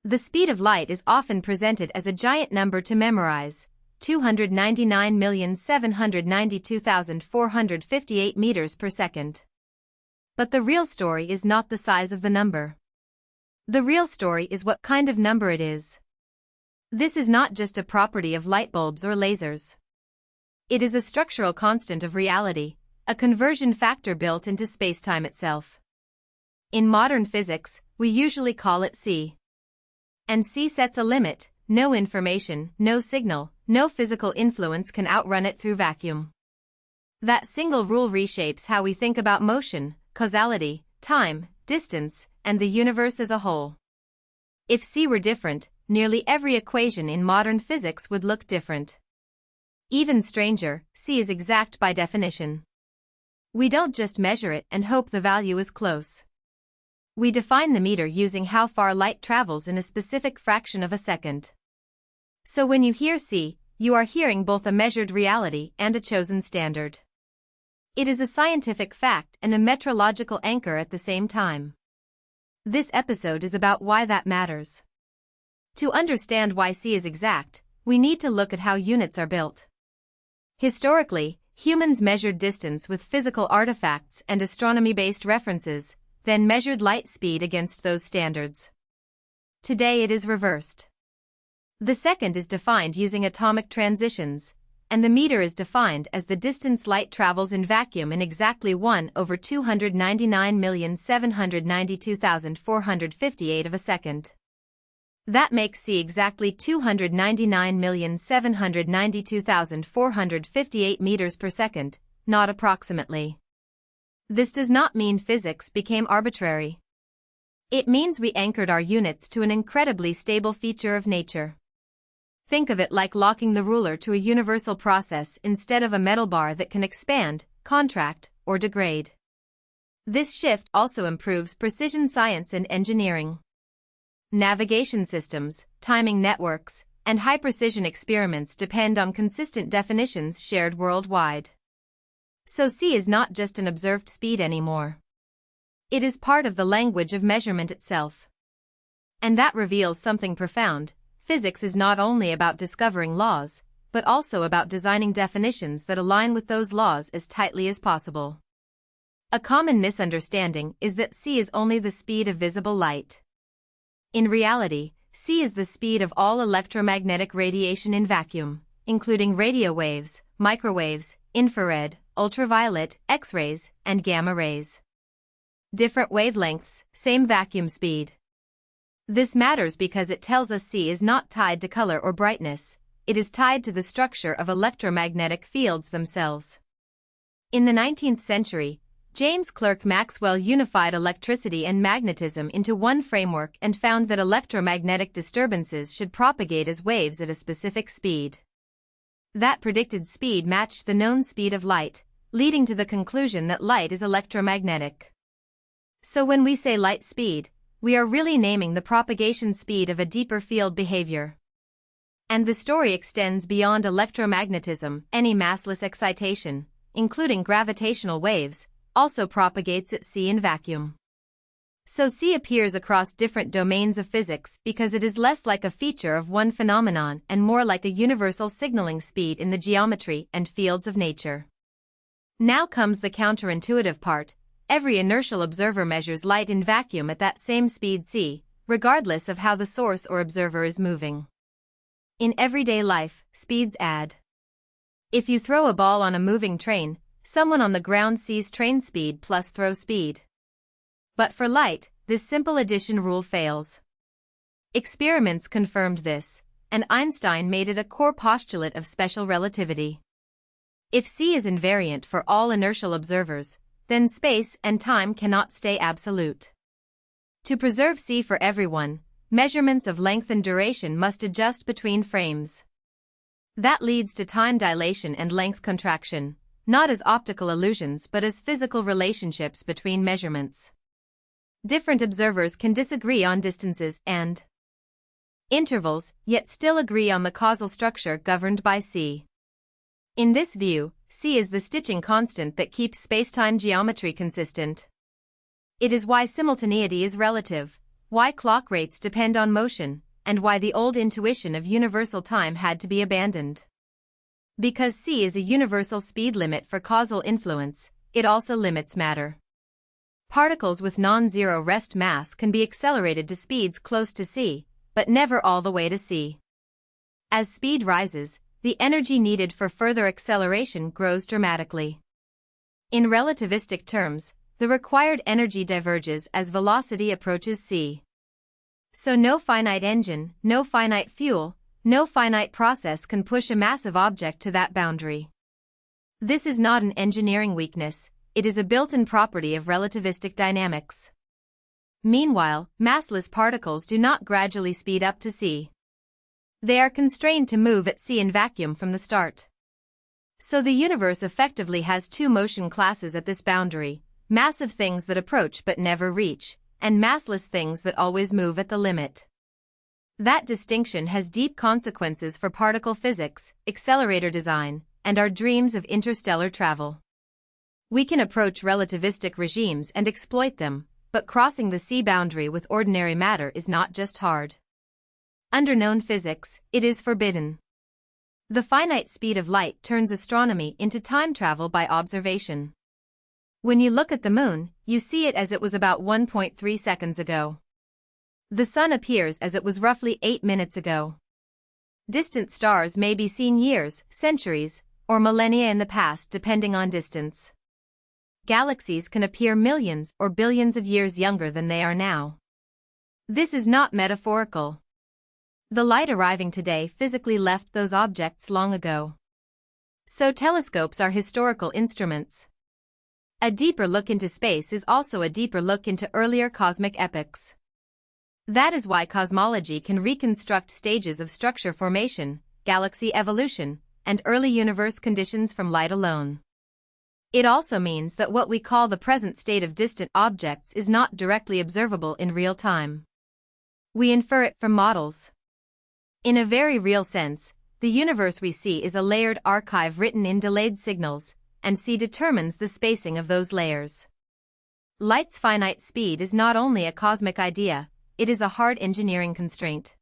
The speed of light is often presented as a giant number to memorize, 299,792,458 meters per second. But the real story is not the size of the number. The real story is what kind of number it is. This is not just a property of light bulbs or lasers. It is a structural constant of reality, a conversion factor built into spacetime itself. In modern physics, we usually call it C. And C sets a limit: no information, no signal, no physical influence can outrun it through vacuum. That single rule reshapes how we think about motion, causality, time, distance, and the universe as a whole. If C were different, nearly every equation in modern physics would look different. Even stranger, C is exact by definition. We don't just measure it and hope the value is close. We define the meter using how far light travels in a specific fraction of a second. So when you hear C, you are hearing both a measured reality and a chosen standard. It is a scientific fact and a metrological anchor at the same time. This episode is about why that matters. To understand why C is exact, we need to look at how units are built. Historically, humans measured distance with physical artifacts and astronomy-based references, then measured light speed against those standards. Today it is reversed. The second is defined using atomic transitions, and the meter is defined as the distance light travels in vacuum in exactly 1/299,792,458 of a second. That makes C exactly 299,792,458 meters per second, not approximately. This does not mean physics became arbitrary. It means we anchored our units to an incredibly stable feature of nature. Think of it like locking the ruler to a universal process instead of a metal bar that can expand, contract, or degrade. This shift also improves precision science and engineering. Navigation systems, timing networks, and high-precision experiments depend on consistent definitions shared worldwide. So C is not just an observed speed anymore. It is part of the language of measurement itself. And that reveals something profound. Physics is not only about discovering laws, but also about designing definitions that align with those laws as tightly as possible. A common misunderstanding is that C is only the speed of visible light. In reality, C is the speed of all electromagnetic radiation in vacuum, including radio waves, microwaves, infrared, ultraviolet, X-rays, and gamma rays. Different wavelengths, same vacuum speed. This matters because it tells us C is not tied to color or brightness, it is tied to the structure of electromagnetic fields themselves. In the 19th century, James Clerk Maxwell unified electricity and magnetism into one framework and found that electromagnetic disturbances should propagate as waves at a specific speed. That predicted speed matched the known speed of light, leading to the conclusion that light is electromagnetic. So when we say light speed, we are really naming the propagation speed of a deeper field behavior. And the story extends beyond electromagnetism. Any massless excitation, including gravitational waves, also propagates at C in vacuum. So C appears across different domains of physics because it is less like a feature of one phenomenon and more like a universal signaling speed in the geometry and fields of nature. Now comes the counterintuitive part. Every inertial observer measures light in vacuum at that same speed C, regardless of how the source or observer is moving. In everyday life, speeds add. If you throw a ball on a moving train, someone on the ground sees train speed plus throw speed. But for light, this simple addition rule fails. Experiments confirmed this, and Einstein made it a core postulate of special relativity. If C is invariant for all inertial observers, then space and time cannot stay absolute. To preserve C for everyone, measurements of length and duration must adjust between frames. That leads to time dilation and length contraction, not as optical illusions but as physical relationships between measurements. Different observers can disagree on distances and intervals, yet still agree on the causal structure governed by C. In this view, C is the stitching constant that keeps spacetime geometry consistent. It is why simultaneity is relative. why clock rates depend on motion, and why the old intuition of universal time had to be abandoned. Because c is a universal speed limit for causal influence, it also limits matter. Particles with non-zero rest mass can be accelerated to speeds close to c, but never all the way to c. As speed rises, the energy needed for further acceleration grows dramatically. In relativistic terms, the required energy diverges as velocity approaches c. So no finite engine, no finite fuel, no finite process can push a massive object to that boundary. This is not an engineering weakness, it is a built-in property of relativistic dynamics. Meanwhile, massless particles do not gradually speed up to c. They are constrained to move at c in vacuum from the start. So the universe effectively has two motion classes at this boundary: massive things that approach but never reach, and massless things that always move at the limit. That distinction has deep consequences for particle physics, accelerator design, and our dreams of interstellar travel. We can approach relativistic regimes and exploit them, but crossing the c boundary with ordinary matter is not just hard. Under known physics, it is forbidden. The finite speed of light turns astronomy into time travel by observation. When you look at the moon, you see it as it was about 1.3 seconds ago. The sun appears as it was roughly 8 minutes ago. Distant stars may be seen years, centuries, or millennia in the past depending on distance. Galaxies can appear millions or billions of years younger than they are now. This is not metaphorical. The light arriving today physically left those objects long ago. So telescopes are historical instruments. A deeper look into space is also a deeper look into earlier cosmic epochs. That is why cosmology can reconstruct stages of structure formation, galaxy evolution, and early universe conditions from light alone. It also means that what we call the present state of distant objects is not directly observable in real time. We infer it from models. In a very real sense, the universe we see is a layered archive written in delayed signals, and c determines the spacing of those layers. Light's finite speed is not only a cosmic idea, it is a hard engineering constraint.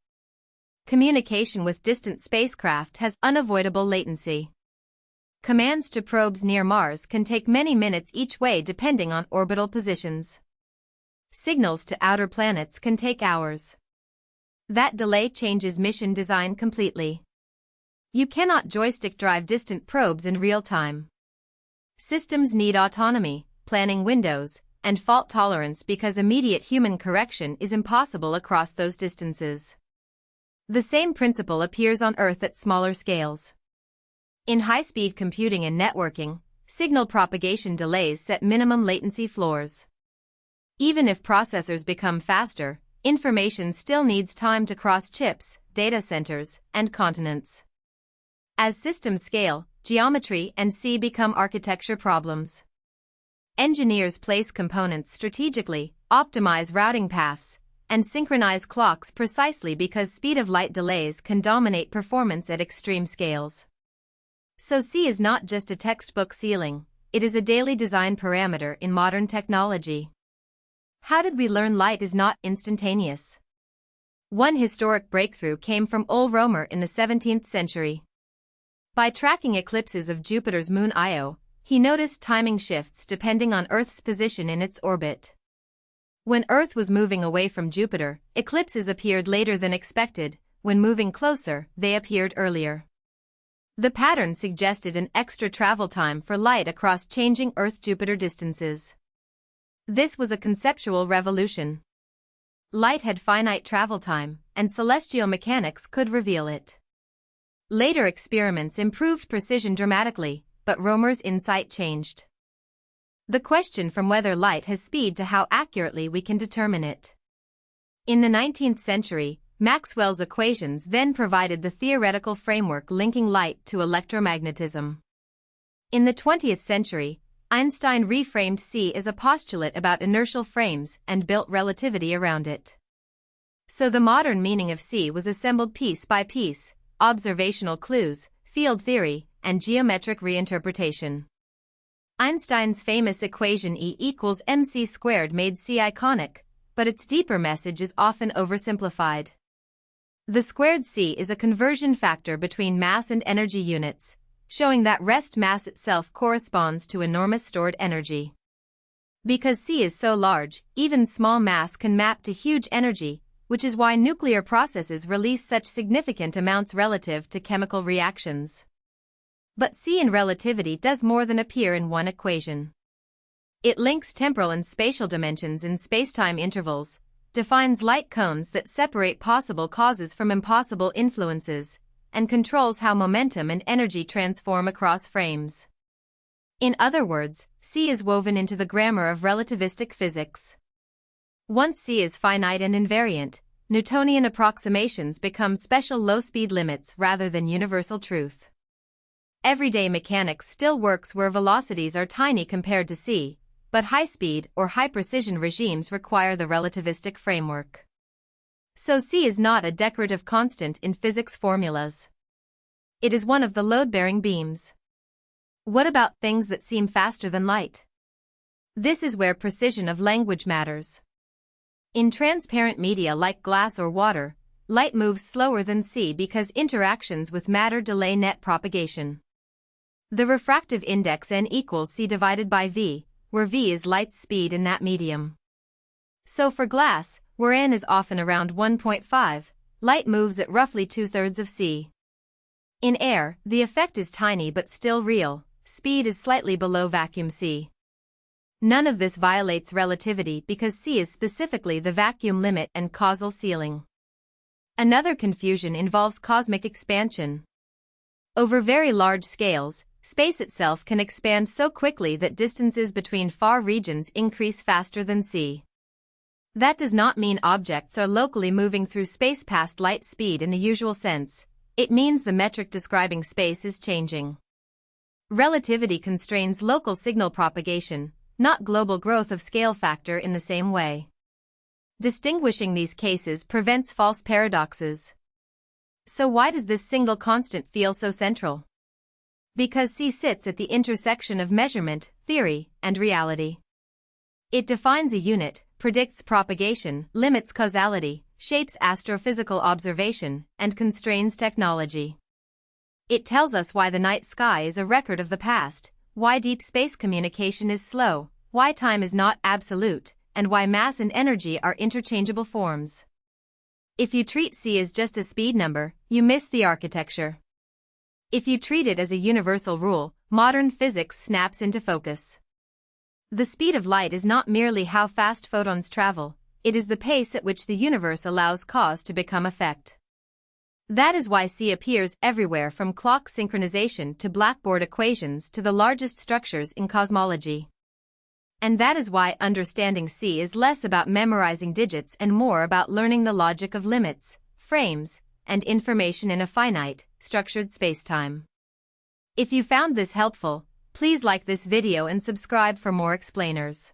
Communication with distant spacecraft has unavoidable latency. Commands to probes near Mars can take many minutes each way depending on orbital positions. Signals to outer planets can take hours. That delay changes mission design completely. You cannot joystick drive distant probes in real time. Systems need autonomy, planning windows, and fault tolerance because immediate human correction is impossible across those distances. The same principle appears on Earth at smaller scales. In high-speed computing and networking, signal propagation delays set minimum latency floors. Even if processors become faster, information still needs time to cross chips, data centers, and continents. As systems scale, geometry and c become architecture problems. Engineers place components strategically, optimize routing paths, and synchronize clocks precisely because speed of light delays can dominate performance at extreme scales. So c is not just a textbook ceiling, it is a daily design parameter in modern technology. How did we learn light is not instantaneous? One historic breakthrough came from Ole Romer in the 17th century. By tracking eclipses of Jupiter's moon Io, he noticed timing shifts depending on Earth's position in its orbit. When Earth was moving away from Jupiter, eclipses appeared later than expected. When moving closer, they appeared earlier. The pattern suggested an extra travel time for light across changing Earth-Jupiter distances. This was a conceptual revolution. Light had finite travel time, and celestial mechanics could reveal it. Later experiments improved precision dramatically, but Romer's insight changed the question from whether light has speed to how accurately we can determine it. In the 19th century, Maxwell's equations then provided the theoretical framework linking light to electromagnetism. In the 20th century, Einstein reframed c as a postulate about inertial frames and built relativity around it. So the modern meaning of c was assembled piece by piece: observational clues, field theory, and geometric reinterpretation. Einstein's famous equation E equals mc squared made c iconic, but its deeper message is often oversimplified. The squared c is a conversion factor between mass and energy units, showing that rest mass itself corresponds to enormous stored energy. Because c is so large, even small mass can map to huge energy, which is why nuclear processes release such significant amounts relative to chemical reactions. But c in relativity does more than appear in one equation. It links temporal and spatial dimensions in spacetime intervals, defines light cones that separate possible causes from impossible influences, and controls how momentum and energy transform across frames. In other words, c is woven into the grammar of relativistic physics. Once c is finite and invariant, Newtonian approximations become special low-speed limits rather than universal truth. Everyday mechanics still works where velocities are tiny compared to c, but high-speed or high-precision regimes require the relativistic framework. So c is not a decorative constant in physics formulas. It is one of the load-bearing beams. What about things that seem faster than light? This is where precision of language matters. In transparent media like glass or water, light moves slower than c because interactions with matter delay net propagation. The refractive index n equals c divided by v, where v is light's speed in that medium. So for glass, where n is often around 1.5, light moves at roughly 2/3 of c. In air, the effect is tiny but still real, speed is slightly below vacuum c. None of this violates relativity because c is specifically the vacuum limit and causal ceiling. Another confusion involves cosmic expansion. Over very large scales, space itself can expand so quickly that distances between far regions increase faster than c. That does not mean objects are locally moving through space past light speed in the usual sense. It means the metric describing space is changing. Relativity constrains local signal propagation, not global growth of scale factor in the same way. Distinguishing these cases prevents false paradoxes. So why does this single constant feel so central? Because c sits at the intersection of measurement, theory, and reality. It defines a unit, predicts propagation, limits causality, shapes astrophysical observation, and constrains technology. It tells us why the night sky is a record of the past, why deep space communication is slow, why time is not absolute, and why mass and energy are interchangeable forms. If you treat c as just a speed number, you miss the architecture. If you treat it as a universal rule, modern physics snaps into focus. The speed of light is not merely how fast photons travel, it is the pace at which the universe allows cause to become effect. That is why c appears everywhere from clock synchronization to blackboard equations to the largest structures in cosmology. And that is why understanding c is less about memorizing digits and more about learning the logic of limits, frames, and information in a finite, structured spacetime. If you found this helpful, please like this video and subscribe for more explainers.